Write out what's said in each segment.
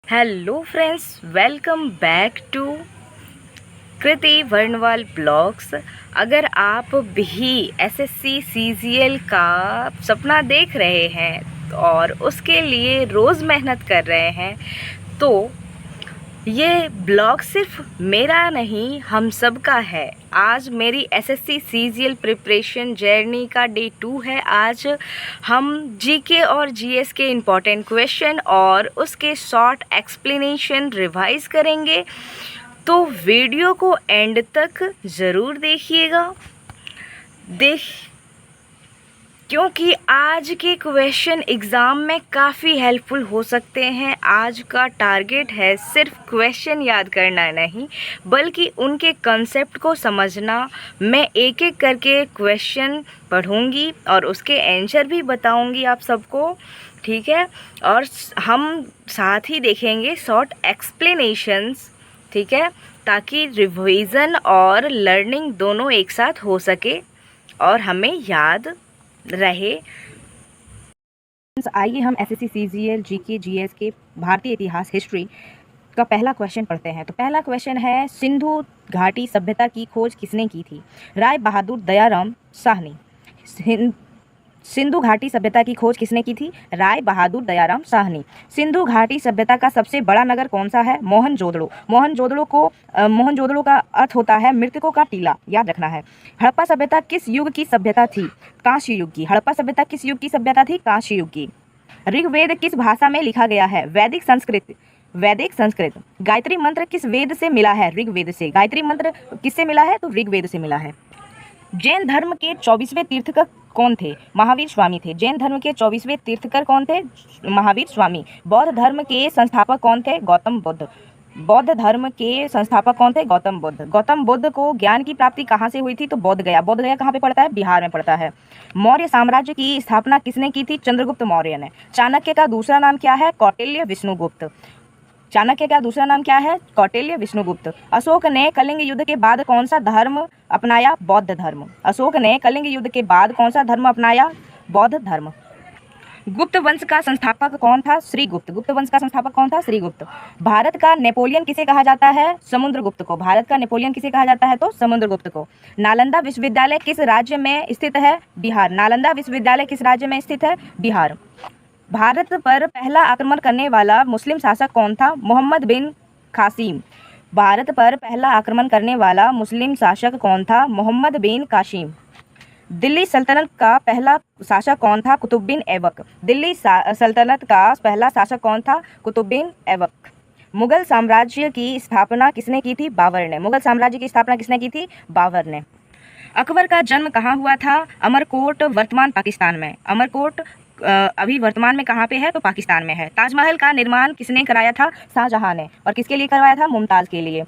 Hello friends, welcome back to Kriti Varnwal blogs. अगर आप भी एसएससी सीजीएल का सपना देख रहे हैं और उसके लिए रोज़ मेहनत कर रहे हैं तो ये ब्लॉग सिर्फ मेरा नहीं, हम सब का है। आज मेरी एसएससी सीजीएल प्रिपरेशन जर्नी का डे 2 है। आज हम जीके और जीएस के इम्पॉर्टेंट क्वेश्चन और उसके शॉर्ट एक्सप्लेनेशन रिवाइज करेंगे, तो वीडियो को एंड तक ज़रूर देखिएगा। क्योंकि आज के क्वेश्चन एग्ज़ाम में काफ़ी हेल्पफुल हो सकते हैं। आज का टारगेट है सिर्फ क्वेश्चन याद करना नहीं, बल्कि उनके कंसेप्ट को समझना। मैं एक एक करके क्वेश्चन पढ़ूंगी और उसके आंसर भी बताऊंगी आप सबको, ठीक है। और हम साथ ही देखेंगे शॉर्ट एक्सप्लेनेशंस, ठीक है, ताकि रिवीजन और लर्निंग दोनों एक साथ हो सके और हमें याद रहे। आइए हम एसएससी सीजीएल जीके जीएस के भारतीय इतिहास हिस्ट्री का पहला क्वेश्चन पढ़ते हैं। तो पहला क्वेश्चन है, सिंधु घाटी सभ्यता की खोज किसने की थी? राय बहादुर दयाराम साहनी। सिंधु घाटी सभ्यता की खोज किसने की थी? राय बहादुर दयाराम साहनी। सिंधु घाटी सभ्यता का सबसे बड़ा नगर कौन सा है? मोहनजोदड़ो। मोहनजोदड़ो का अर्थ होता है मृतकों का टीला, याद रखना है। हड़प्पा सभ्यता किस युग की सभ्यता थी? कांस्य युग की। हड़प्पा सभ्यता किस युग की सभ्यता थी? कांस्य युग की। ऋग्वेद किस भाषा में लिखा गया है? वैदिक संस्कृत। गायत्री मंत्र किस वेद से मिला है? ऋग्वेद से। गायत्री मंत्र किससे मिला है? तो ऋग्वेद से मिला है। जैन धर्म के 24वें तीर्थकर कौन थे? महावीर स्वामी थे। जैन धर्म के 24वें तीर्थकर कौन थे? महावीर स्वामी। बौद्ध धर्म के संस्थापक कौन थे? गौतम बुद्ध। बौद्ध धर्म के संस्थापक कौन थे? गौतम बुद्ध। गौतम बुद्ध को ज्ञान की प्राप्ति कहाँ से हुई थी? तो बोध गया। बोध गया कहाँ पे पड़ता है? बिहार में पड़ता है। मौर्य साम्राज्य की स्थापना किसने की थी? चंद्रगुप्त मौर्य ने। चाणक्य का दूसरा नाम क्या है? कौटिल्य विष्णुगुप्त। चाणक्य का दूसरा नाम क्या है? कौटिल्य विष्णुगुप्त। अशोक ने कलिंग युद्ध के बाद कौन सा धर्म अपनाया? बौद्ध धर्म। अशोक ने कलिंग युद्ध के बाद कौन सा धर्म अपनाया? बौद्ध धर्म। गुप्त वंश का संस्थापक कौन था? श्रीगुप्त। गुप्त वंश का संस्थापक कौन था? श्रीगुप्त। भारत का नेपोलियन किसे कहा जाता है? समुद्रगुप्त को। भारत का नेपोलियन किसे कहा जाता है? तो समुद्रगुप्त को। नालंदा विश्वविद्यालय किस राज्य में स्थित है? बिहार। नालंदा विश्वविद्यालय किस राज्य में स्थित है? बिहार। भारत पर पहला आक्रमण करने वाला मुस्लिम शासक कौन था? मोहम्मद बिन कासिम। भारत पर पहला आक्रमण करने वाला मुस्लिम शासक कौन था? मोहम्मद बिन कासिम। दिल्ली सल्तनत का पहला शासक कौन था? कुतुबुद्दीन ऐबक। दिल्ली सल्तनत का पहला शासक कौन था? कुतुबुद्दीन ऐबक। मुगल साम्राज्य की स्थापना किसने की थी? बाबर ने। मुगल साम्राज्य की स्थापना किसने की थी? बाबर ने। अकबर का जन्म कहाँ हुआ था? अमरकोट, वर्तमान पाकिस्तान में। अमरकोट अभी वर्तमान में कहाँ पे है? तो पाकिस्तान में है। ताजमहल का निर्माण किसने कराया था? शाहजहां ने। और किसके लिए करवाया था? मुमताज़ के लिए।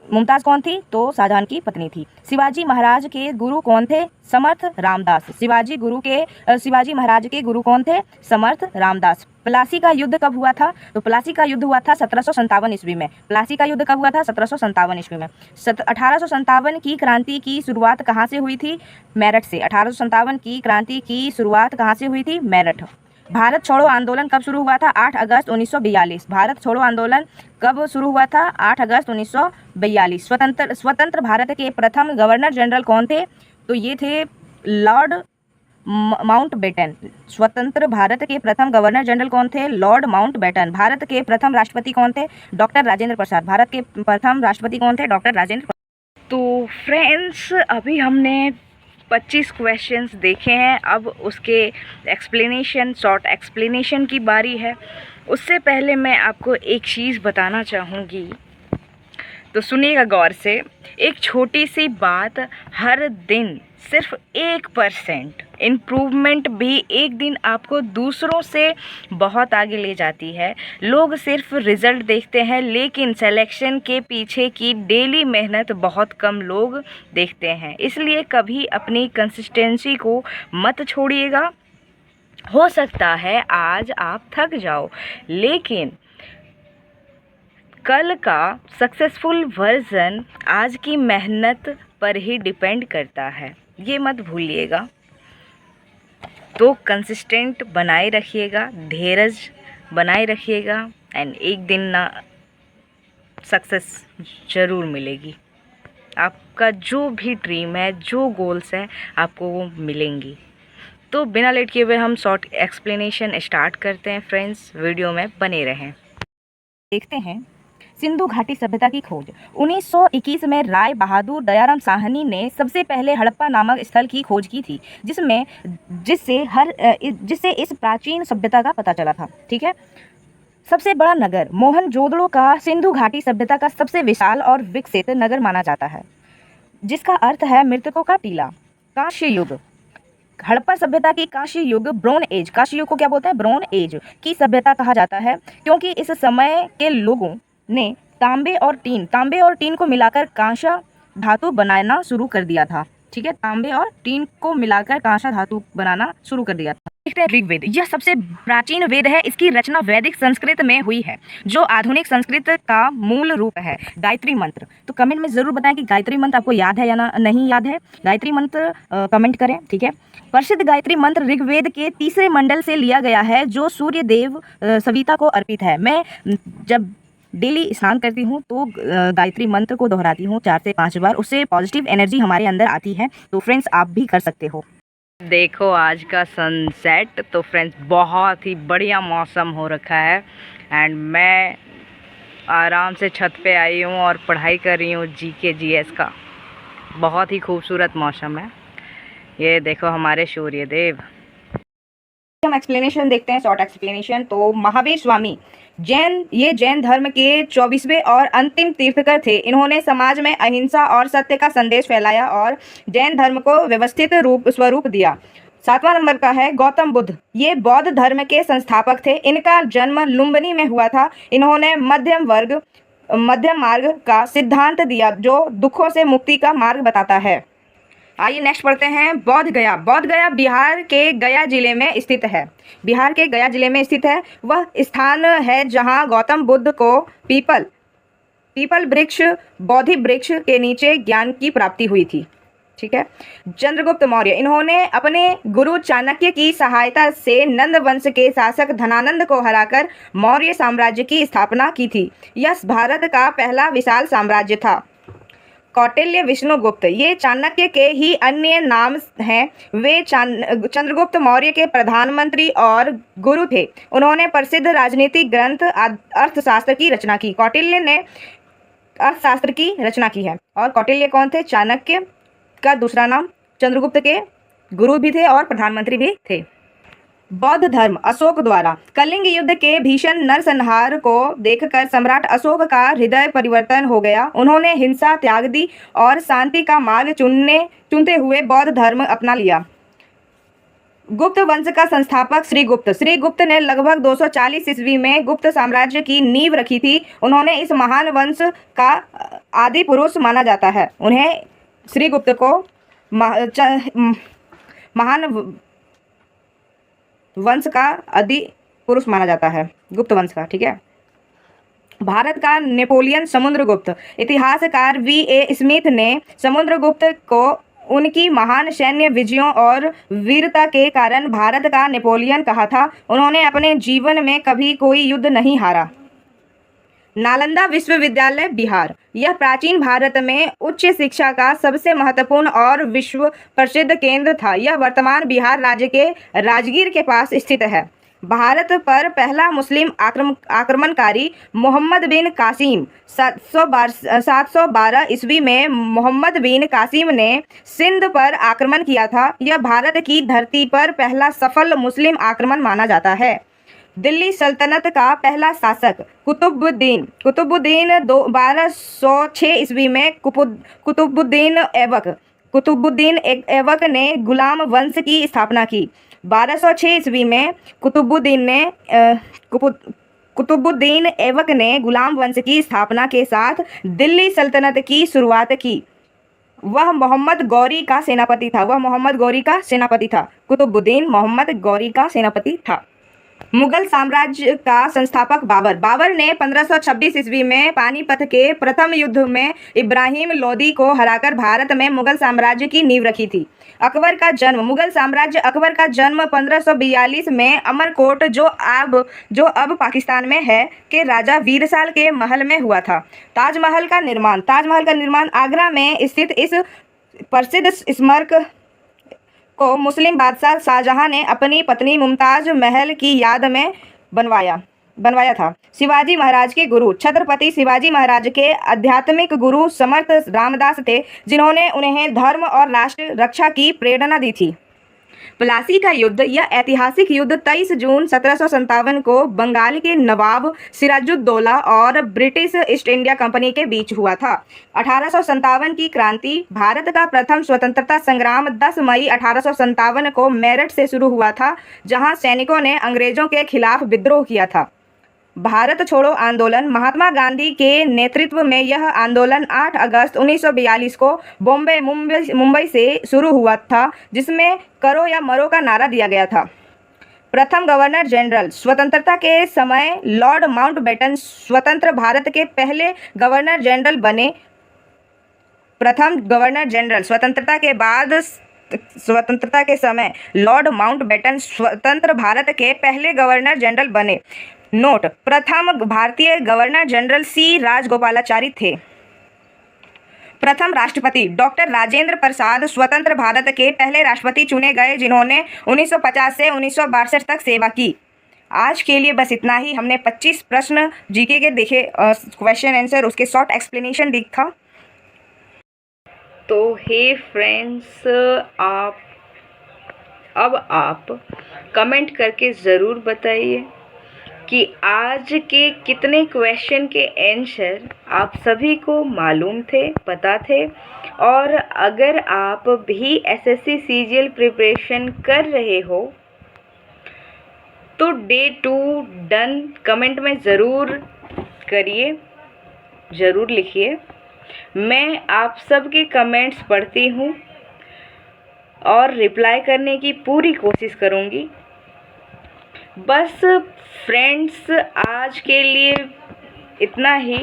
मुमताज़ कौन थी? तो शाहजहां की पत्नी थी। शिवाजी महाराज के गुरु कौन थे? समर्थ रामदास। शिवाजी महाराज के गुरु कौन थे? समर्थ रामदास। प्लासी का युद्ध कब हुआ था? तो प्लासी का युद्ध हुआ था 1757 ईस्वी में। प्लासी का युद्ध कब हुआ था? 1757 ईस्वी में। 1857 की क्रांति की शुरुआत कहाँ से हुई थी? मेरठ से। 1857 की क्रांति की शुरुआत कहाँ से हुई थी? मेरठ। भारत छोड़ो आंदोलन कब शुरू हुआ था? 8 अगस्त 1942। भारत छोड़ो आंदोलन कब शुरू हुआ था? 8 अगस्त 1942। स्वतंत्र भारत के प्रथम गवर्नर जनरल कौन थे? तो ये थे लॉर्ड माउंटबेटन। स्वतंत्र भारत के प्रथम गवर्नर जनरल कौन थे? Lord Mountbatten. भारत के प्रथम राष्ट्रपति कौन थे? डॉक्टर राजेंद्र प्रसाद। भारत के प्रथम राष्ट्रपति कौन थे? डॉक्टर राजेंद्र प्रसाद। तो फ्रेंड्स, अभी हमने 25 क्वेश्चंस देखे हैं। अब उसके एक्सप्लेनेशन, शॉर्ट एक्सप्लेनेशन की बारी है। उससे पहले मैं आपको एक चीज़ बताना चाहूँगी, तो सुनिएगा गौर से। एक छोटी सी बात हर दिन सिर्फ 1% इम्प्रूवमेंट भी एक दिन आपको दूसरों से बहुत आगे ले जाती है। लोग सिर्फ रिज़ल्ट देखते हैं, लेकिन सिलेक्शन के पीछे की डेली मेहनत बहुत कम लोग देखते हैं। इसलिए कभी अपनी कंसिस्टेंसी को मत छोड़िएगा। हो सकता है आज आप थक जाओ, लेकिन कल का सक्सेसफुल वर्जन आज की मेहनत पर ही डिपेंड करता है, ये मत भूलिएगा। तो कंसिस्टेंट बनाए रखिएगा, धीरज बनाए रखिएगा, एंड एक दिन ना सक्सेस ज़रूर मिलेगी। आपका जो भी ड्रीम है, जो गोल्स हैं, आपको वो मिलेंगी। तो बिना लेट किए हुए हम शॉर्ट एक्सप्लेनेशन स्टार्ट करते हैं फ्रेंड्स, वीडियो में बने रहें। देखते हैं सिंधु घाटी सभ्यता की खोज। 1921 में राय बहादुर दयाराम साहनी ने सबसे पहले हड़प्पा नामक स्थल की खोज की थी, जिससे इस प्राचीन सभ्यता का पता चला था। ठीक है। सबसे बड़ा नगर मोहनजोदड़ो का सिंधु घाटी सभ्यता का सबसे विशाल और विकसित नगर माना जाता है, जिसका अर्थ है मृतकों का टीला। कांस्य युग, हड़प्पा सभ्यता की कांस्य युग, ब्रोन एज, कांस्य युग को क्या बोलते हैं? ब्रोन एज की सभ्यता कहा जाता है, क्योंकि इस समय के लोगों ने तांबे और टीन को मिलाकर कांसा धातु बनाना शुरू कर दिया था। ठीक है, तांबे और टीन को मिलाकर कांसा धातु बनाना शुरू कर दिया था। देखते हैं ऋग्वेद। यह सबसे प्राचीन वेद है। इसकी रचना वैदिक संस्कृत में हुई है, जो आधुनिक संस्कृत का मूल रूप है। गायत्री मंत्र, तो कमेंट में जरूर बताएं कि गायत्री मंत्र आपको याद है या नहीं याद है। गायत्री मंत्र कमेंट करें। ठीक है। प्रसिद्ध गायत्री मंत्र ऋग्वेद के तीसरे मंडल से लिया गया है, जो सूर्य देव सविता को अर्पित है। मैं जब डेली स्नान करती हूँ तो गायत्री मंत्र को दोहराती हूँ 4 से 5 बार, उससे पॉजिटिव एनर्जी हमारे अंदर आती है। तो फ्रेंड्स आप भी कर सकते हो। देखो आज का सनसेट। तो फ्रेंड्स बहुत ही बढ़िया मौसम हो रखा है एंड मैं आराम से छत पे आई हूँ और पढ़ाई कर रही हूँ जीके जीएस का। बहुत ही खूबसूरत मौसम है। ये देखो हमारे सूर्य देव। हम एक्सप्लेनेशन देखते हैं, शॉर्ट एक्सप्लेनेशन। तो महावीर स्वामी जैन धर्म के 24वें और अंतिम तीर्थकर थे। इन्होंने समाज में अहिंसा और सत्य का संदेश फैलाया और जैन धर्म को व्यवस्थित स्वरूप दिया। 7वां नंबर का है गौतम बुद्ध। ये बौद्ध धर्म के संस्थापक थे। इनका जन्म लुम्बिनी में हुआ था। इन्होंने मध्यम मार्ग का सिद्धांत दिया, जो दुखों से मुक्ति का मार्ग बताता है। आइए नेक्स्ट पढ़ते हैं बौद्ध गया। बौद्ध गया बिहार के गया जिले में स्थित है। बिहार के गया जिले में स्थित है। वह स्थान है जहां गौतम बुद्ध को पीपल वृक्ष, बोधि वृक्ष के नीचे ज्ञान की प्राप्ति हुई थी। ठीक है। चंद्रगुप्त मौर्य, इन्होंने अपने गुरु चाणक्य की सहायता से नंद वंश के शासक धनानंद को हराकर मौर्य साम्राज्य की स्थापना की थी। यह भारत का पहला विशाल साम्राज्य था। कौटिल्य, विष्णुगुप्त, ये चाणक्य के ही अन्य नाम हैं। वे चंद्रगुप्त मौर्य के प्रधानमंत्री और गुरु थे। उन्होंने प्रसिद्ध राजनीतिक ग्रंथ अर्थशास्त्र की रचना की। कौटिल्य ने अर्थशास्त्र की रचना की है। और कौटिल्य कौन थे? चाणक्य का दूसरा नाम, चंद्रगुप्त के गुरु भी थे और प्रधानमंत्री भी थे। बौद्ध धर्म, अशोक द्वारा। कलिंग युद्ध के भीषण नरसंहार को देखकर सम्राट अशोक का हृदय परिवर्तन हो गया। उन्होंने हिंसा त्याग दी और शांति का मार्ग चुनते हुए बौद्ध धर्म अपना लिया। गुप्त वंश का संस्थापक श्रीगुप्त ने लगभग 240 ईस्वी में गुप्त साम्राज्य की नींव रखी थी। उन्होंने इस महान वंश का आदि पुरुष माना जाता है। उन्हें श्रीगुप्त को महान वंश का आदि पुरुष माना जाता है, गुप्त वंश का। ठीक है। भारत का नेपोलियन समुद्रगुप्त। इतिहासकार V.A. स्मिथ ने समुद्रगुप्त को उनकी महान सैन्य विजयों और वीरता के कारण भारत का नेपोलियन कहा था। उन्होंने अपने जीवन में कभी कोई युद्ध नहीं हारा। नालंदा विश्वविद्यालय, बिहार। यह प्राचीन भारत में उच्च शिक्षा का सबसे महत्वपूर्ण और विश्व प्रसिद्ध केंद्र था। यह वर्तमान बिहार राज्य के राजगीर के पास स्थित है। भारत पर पहला मुस्लिम आक्रमणकारी मोहम्मद बिन कासिम 712 ईस्वी में मोहम्मद बिन कासिम ने सिंध पर आक्रमण किया था। यह भारत की धरती पर पहला सफल मुस्लिम आक्रमण माना जाता है। दिल्ली सल्तनत का पहला शासक कुतुबुद्दीन 1206 ईस्वी में कुतुबुद्दीन ऐबक ने गुलाम वंश की स्थापना की। 1206 ईस्वी में कुतुबुद्दीन ऐबक ने गुलाम वंश की स्थापना के साथ दिल्ली सल्तनत की शुरुआत की। वह मोहम्मद गौरी का सेनापति था। कुतुबुद्दीन मोहम्मद गौरी का सेनापति था। मुगल साम्राज्य का संस्थापक बाबर। बाबर ने 1526 ईस्वी में पानीपत के प्रथम युद्ध में इब्राहिम लोदी को हराकर भारत में मुगल साम्राज्य की नींव रखी थी। अकबर का जन्म। मुगल साम्राज्य। अकबर का जन्म 1542 में अमरकोट, जो अब पाकिस्तान में है, के राजा वीरसाल के महल में हुआ था। ताजमहल का निर्माण। ताजमहल का निर्माण आगरा में स्थित इस प्रसिद्ध स्मारक को मुस्लिम बादशाह शाहजहां ने अपनी पत्नी मुमताज महल की याद में बनवाया था। शिवाजी महाराज के गुरु। छत्रपति शिवाजी महाराज के आध्यात्मिक गुरु समर्थ रामदास थे, जिन्होंने उन्हें धर्म और राष्ट्र रक्षा की प्रेरणा दी थी। प्लासी का युद्ध। यह ऐतिहासिक युद्ध 23 जून 1757 को बंगाल के नवाब सिराजुद्दौला और ब्रिटिश ईस्ट इंडिया कंपनी के बीच हुआ था। 1857 की क्रांति। भारत का प्रथम स्वतंत्रता संग्राम 10 मई 1857 को मेरठ से शुरू हुआ था, जहां सैनिकों ने अंग्रेजों के खिलाफ विद्रोह किया था। भारत छोड़ो आंदोलन। महात्मा गांधी के नेतृत्व में यह आंदोलन 8 अगस्त 1942 को मुंबई से शुरू हुआ था, जिसमें करो या मरो का नारा दिया गया था। प्रथम गवर्नर जनरल। स्वतंत्रता के समय लॉर्ड माउंटबेटन स्वतंत्र भारत के पहले गवर्नर जनरल बने। प्रथम गवर्नर जनरल। स्वतंत्रता के समय लॉर्ड माउंटबेटन स्वतंत्र भारत के पहले गवर्नर जनरल बने। नोट: प्रथम भारतीय गवर्नर जनरल सी राजगोपालाचारी थे। प्रथम राष्ट्रपति डॉक्टर राजेंद्र प्रसाद स्वतंत्र भारत के पहले राष्ट्रपति चुने गए, जिन्होंने 1950 से 1962 तक सेवा की। आज के लिए बस इतना ही। हमने 25 प्रश्न जीके के देखे, क्वेश्चन आंसर, उसके शॉर्ट एक्सप्लेनेशन दिखा। तो हे फ्रेंड्स, आप कमेंट करके ज़रूर बताइए कि आज के कितने क्वेश्चन के आंसर आप सभी को मालूम थे, पता थे। और अगर आप भी एसएससी सीजीएल प्रिपरेशन कर रहे हो तो डे 2 डन कमेंट में ज़रूर करिए, ज़रूर लिखिए। मैं आप सबके कमेंट्स पढ़ती हूँ और रिप्लाई करने की पूरी कोशिश करूँगी। बस फ्रेंड्स, आज के लिए इतना ही।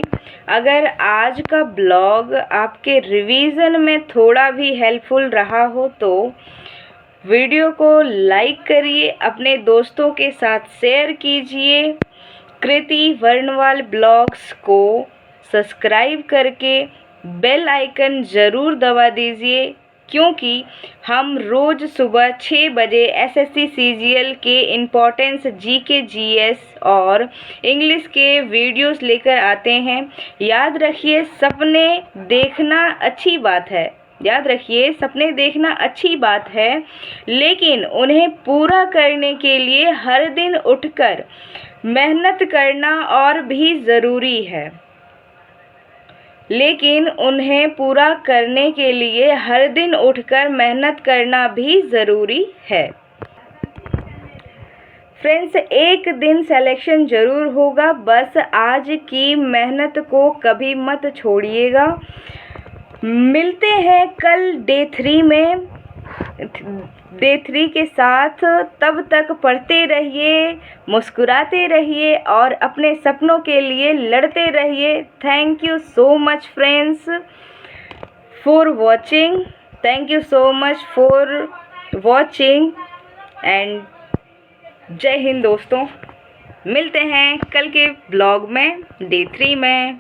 अगर आज का ब्लॉग आपके रिवीजन में थोड़ा भी हेल्पफुल रहा हो तो वीडियो को लाइक करिए, अपने दोस्तों के साथ शेयर कीजिए। कृति वर्णवाल ब्लॉग्स को सब्सक्राइब करके बेल आइकन ज़रूर दबा दीजिए, क्योंकि हम रोज़ सुबह 6 बजे एसएससी सीजीएल के इम्पोर्टेंस जीके जीएस और इंग्लिश के वीडियोस लेकर आते हैं। याद रखिए, सपने देखना अच्छी बात है। याद रखिए, सपने देखना अच्छी बात है, लेकिन उन्हें पूरा करने के लिए हर दिन उठकर मेहनत करना और भी ज़रूरी है। लेकिन उन्हें पूरा करने के लिए हर दिन उठकर मेहनत करना भी ज़रूरी है। फ्रेंड्स, एक दिन सिलेक्शन ज़रूर होगा, बस आज की मेहनत को कभी मत छोड़िएगा। मिलते हैं कल डे 3 में, डे 3 के साथ। तब तक पढ़ते रहिए, मुस्कुराते रहिए और अपने सपनों के लिए लड़ते रहिए। Thank you so much friends for watching. Thank you so much for watching and जय हिंद दोस्तों। मिलते हैं कल के ब्लॉग में, डे 3 में।